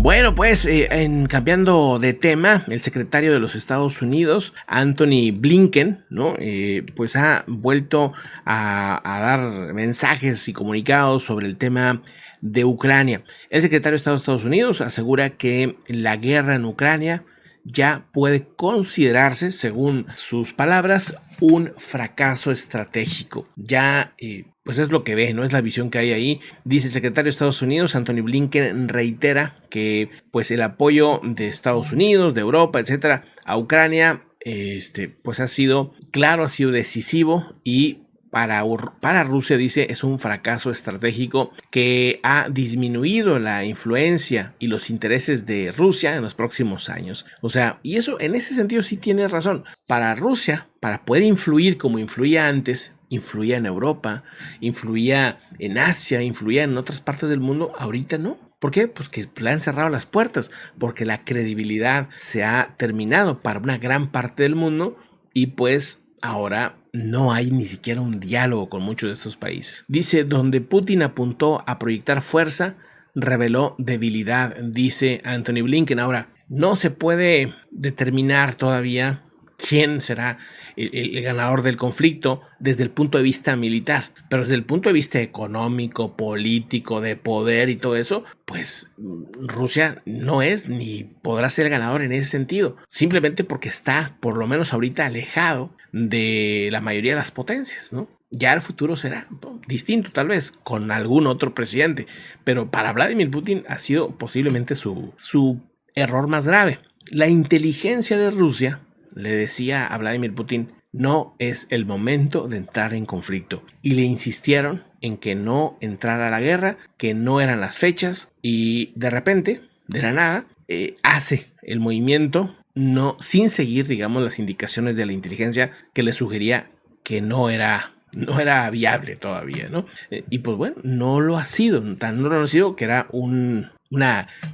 Bueno, pues cambiando de tema, el secretario de los Estados Unidos, Anthony Blinken, ¿no? Pues ha vuelto a dar mensajes y comunicados sobre el tema de Ucrania. El secretario de Estado de Estados Unidos asegura que la guerra en Ucrania ya puede considerarse, según sus palabras, un fracaso estratégico. Ya, pues es lo que ve, ¿no? Es la visión que hay ahí. Dice el secretario de Estados Unidos, Anthony Blinken, reitera que pues el apoyo de Estados Unidos, de Europa, etcétera, a Ucrania, pues ha sido claro, ha sido decisivo y para Rusia, dice, es un fracaso estratégico que ha disminuido la influencia y los intereses de Rusia en los próximos años. O sea, y eso en ese sentido sí tiene razón. Para Rusia, para poder influir como influía antes, influía en Europa, influía en Asia, influía en otras partes del mundo, ahorita no. ¿Por qué? Pues que le han cerrado las puertas, porque la credibilidad se ha terminado para una gran parte del mundo y pues ahora no hay ni siquiera un diálogo con muchos de estos países. Dice, donde Putin apuntó a proyectar fuerza, reveló debilidad, dice Anthony Blinken. Ahora, no se puede determinar todavía quién será el ganador del conflicto desde el punto de vista militar, pero desde el punto de vista económico, político, de poder y todo eso, pues Rusia no es ni podrá ser el ganador en ese sentido, simplemente porque está, por lo menos ahorita, alejado de la mayoría de las potencias, ¿no? Ya el futuro será distinto, tal vez, con algún otro presidente, pero para Vladimir Putin ha sido posiblemente su error más grave. La inteligencia de Rusia le decía a Vladimir Putin, no es el momento de entrar en conflicto. Y le insistieron en que no entrara a la guerra, que no eran las fechas, y de repente, de la nada, hace el movimiento no, sin seguir, digamos, las indicaciones de la inteligencia que le sugería que no era viable todavía, ¿no? Y pues bueno, no lo ha sido, tan no lo ha sido que era un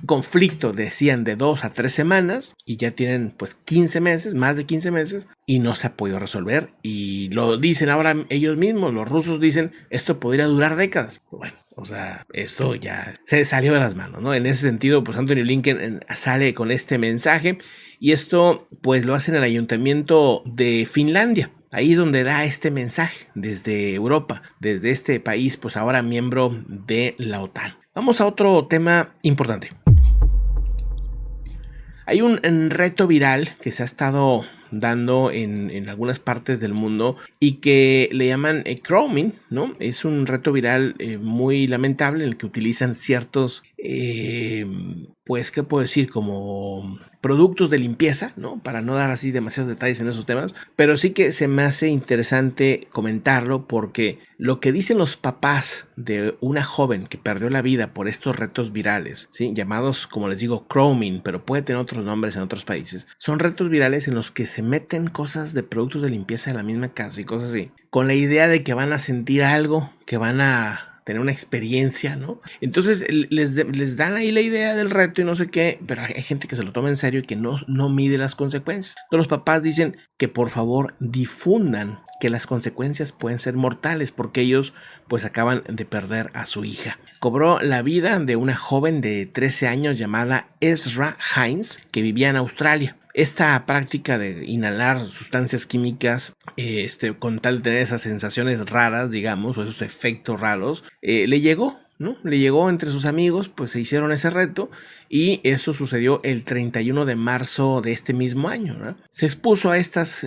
conflicto, decían, de 2 a 3 semanas y ya tienen pues 15 meses, más de 15 meses y no se ha podido resolver y lo dicen ahora ellos mismos, los rusos dicen, esto podría durar décadas. Bueno, o sea, esto ya se salió de las manos, ¿no? En ese sentido, pues Anthony Blinken sale con este mensaje y esto pues lo hace en el ayuntamiento de Finlandia. Ahí es donde da este mensaje desde Europa, desde este país, pues ahora miembro de la OTAN. Vamos a otro tema importante. Hay un reto viral que se ha estado dando en algunas partes del mundo y que le llaman Crowming, ¿no? Es un reto viral muy lamentable en el que utilizan ciertos, pues, ¿qué puedo decir? Como productos de limpieza, ¿no? Para no dar así demasiados detalles en esos temas, pero sí que se me hace interesante comentarlo porque lo que dicen los papás de una joven que perdió la vida por estos retos virales, ¿sí? Llamados, como les digo, Crowming, pero puede tener otros nombres en otros países, son retos virales en los que se meten cosas de productos de limpieza en la misma casa y cosas así, con la idea de que van a sentir algo, que van a tener una experiencia, ¿no? Entonces les dan ahí la idea del reto y no sé qué, pero hay gente que se lo toma en serio y que no mide las consecuencias. Entonces los papás dicen que por favor difundan que las consecuencias pueden ser mortales porque ellos pues acaban de perder a su hija. Cobró la vida de una joven de 13 años llamada Ezra Hines que vivía en Australia. Esta práctica de inhalar sustancias químicas con tal de tener esas sensaciones raras, digamos, o esos efectos raros, le llegó, ¿no? Le llegó entre sus amigos, pues se hicieron ese reto y eso sucedió el 31 de marzo de este mismo año, ¿no? Se expuso a estas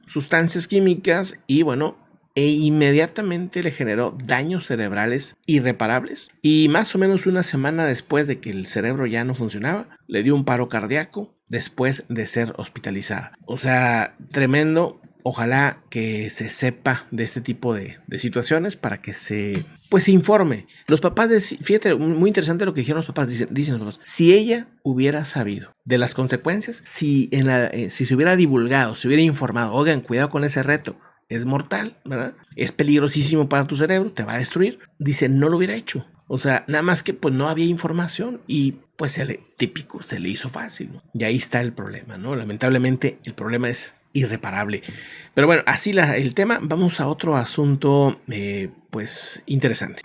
sustancias químicas y bueno, inmediatamente le generó daños cerebrales irreparables y más o menos una semana después de que el cerebro ya no funcionaba, le dio un paro cardíaco después de ser hospitalizada. O sea, tremendo. Ojalá que se sepa de este tipo de situaciones para que se informe. Los papás, fíjate, muy interesante lo que dijeron los papás, dicen los papás, si ella hubiera sabido de las consecuencias, si se hubiera divulgado, se hubiera informado, oigan, cuidado con ese reto, es mortal, ¿verdad? Es peligrosísimo para tu cerebro, te va a destruir. Dice, no lo hubiera hecho. O sea, nada más que pues no había información y pues se le hizo fácil, ¿no? Y ahí está el problema, ¿no? Lamentablemente el problema es irreparable. Pero bueno, así el tema. Vamos a otro asunto pues interesante.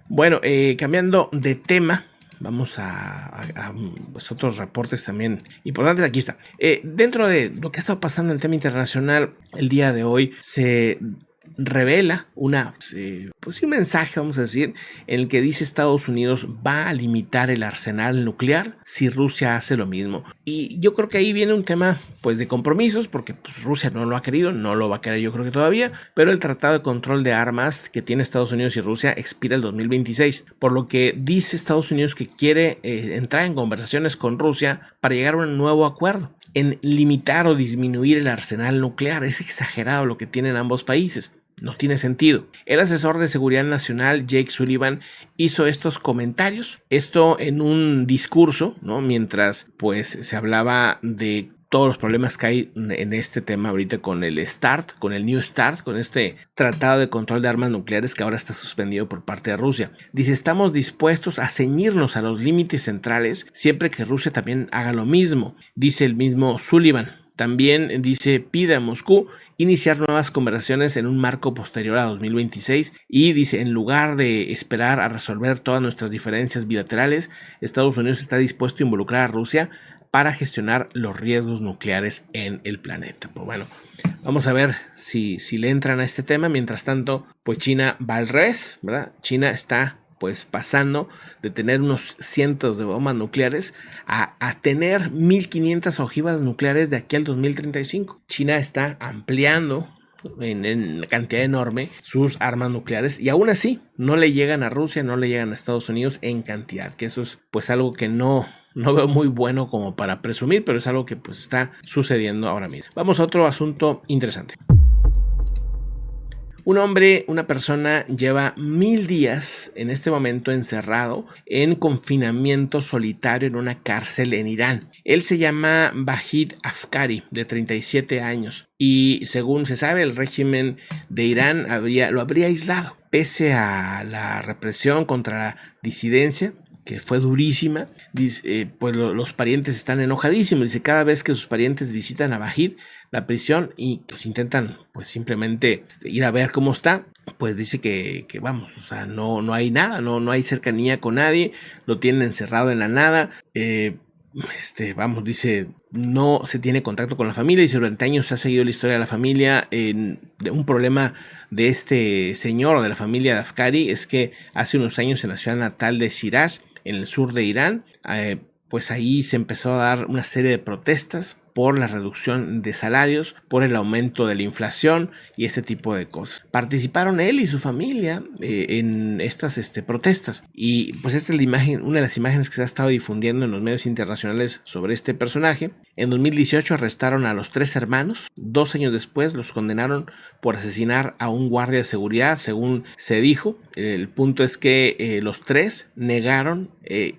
Bueno, cambiando de tema, Vamos a pues otros reportes también importantes. Aquí está. Dentro de lo que ha estado pasando en el tema internacional, el día de hoy se revela pues un mensaje, vamos a decir, en el que dice Estados Unidos va a limitar el arsenal nuclear si Rusia hace lo mismo. Y yo creo que ahí viene un tema pues de compromisos, porque pues, Rusia no lo ha querido, no lo va a querer yo creo que todavía, pero el tratado de control de armas que tiene Estados Unidos y Rusia expira el 2026, por lo que dice Estados Unidos que quiere entrar en conversaciones con Rusia para llegar a un nuevo acuerdo en limitar o disminuir el arsenal nuclear. Es exagerado lo que tienen ambos países. No tiene sentido. El asesor de seguridad nacional, Jake Sullivan, hizo estos comentarios. Esto en un discurso, ¿no? Mientras pues se hablaba de todos los problemas que hay en este tema ahorita con el New START, con este tratado de control de armas nucleares que ahora está suspendido por parte de Rusia. Dice, estamos dispuestos a ceñirnos a los límites centrales siempre que Rusia también haga lo mismo, dice el mismo Sullivan. También dice, pide a Moscú iniciar nuevas conversaciones en un marco posterior a 2026 y dice, en lugar de esperar a resolver todas nuestras diferencias bilaterales, Estados Unidos está dispuesto a involucrar a Rusia para gestionar los riesgos nucleares en el planeta. Pues bueno, vamos a ver si le entran a este tema. Mientras tanto, pues China va al revés, ¿verdad? China está pues pasando de tener unos cientos de bombas nucleares a tener 1500 ojivas nucleares de aquí al 2035. China está ampliando en cantidad enorme sus armas nucleares y aún así no le llegan a Rusia, no le llegan a Estados Unidos en cantidad, que eso es pues algo que no veo muy bueno como para presumir, pero es algo que pues está sucediendo ahora mismo. Vamos a otro asunto interesante. Una persona lleva 1000 días en este momento encerrado en confinamiento solitario en una cárcel en Irán. Él se llama Vahid Afkari, de 37 años. Y según se sabe, el régimen de Irán lo habría aislado. Pese a la represión contra la disidencia, que fue durísima, dice, pues los parientes están enojadísimos. Dice, cada vez que sus parientes visitan a Vahid, la prisión, y pues intentan pues simplemente ir a ver cómo está, pues dice que vamos, o sea, no hay nada, no hay cercanía con nadie, lo tienen encerrado en la nada, dice, no se tiene contacto con la familia, y durante años se ha seguido la historia de la familia. De un problema de este señor o de la familia de Afkari es que hace unos años en la ciudad natal de Shiraz, en el sur de Irán, pues ahí se empezó a dar una serie de protestas por la reducción de salarios, por el aumento de la inflación y este tipo de cosas. Participaron él y su familia en estas protestas, y pues esta es la imagen, una de las imágenes que se ha estado difundiendo en los medios internacionales sobre este personaje. En 2018 arrestaron a los 3 hermanos, 2 años después los condenaron por asesinar a un guardia de seguridad, según se dijo. El punto es que los 3 negaron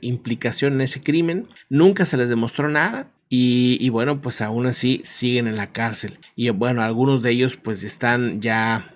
implicación en ese crimen, nunca se les demostró nada. Y bueno, pues aún así siguen en la cárcel. Y bueno, algunos de ellos pues están ya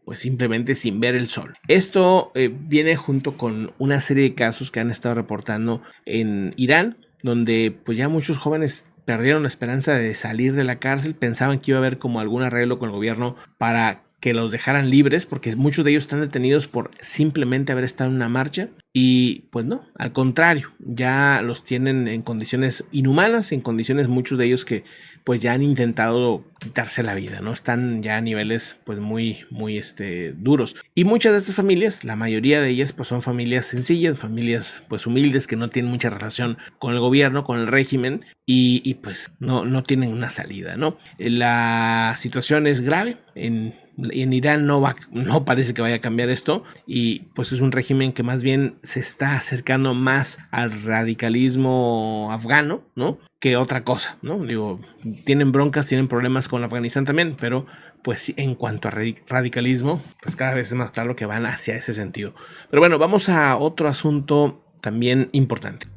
pues simplemente sin ver el sol. Esto viene junto con una serie de casos que han estado reportando en Irán, donde pues ya muchos jóvenes perdieron la esperanza de salir de la cárcel, pensaban que iba a haber como algún arreglo con el gobierno para que los dejaran libres, porque muchos de ellos están detenidos por simplemente haber estado en una marcha, y pues no, al contrario, ya los tienen en condiciones inhumanas, en condiciones muchos de ellos que pues ya han intentado quitarse la vida, ¿no? Están ya a niveles pues muy duros. Y muchas de estas familias, la mayoría de ellas pues son familias sencillas, familias pues humildes que no tienen mucha relación con el gobierno, con el régimen, y pues no tienen una salida, ¿no? La situación es grave. En Irán no parece que vaya a cambiar esto, y pues es un régimen que más bien se está acercando más al radicalismo afgano, ¿no?, que otra cosa, ¿no? Digo, tienen broncas, tienen problemas con Afganistán también, pero pues en cuanto a radicalismo, pues cada vez es más claro que van hacia ese sentido. Pero bueno, vamos a otro asunto también importante.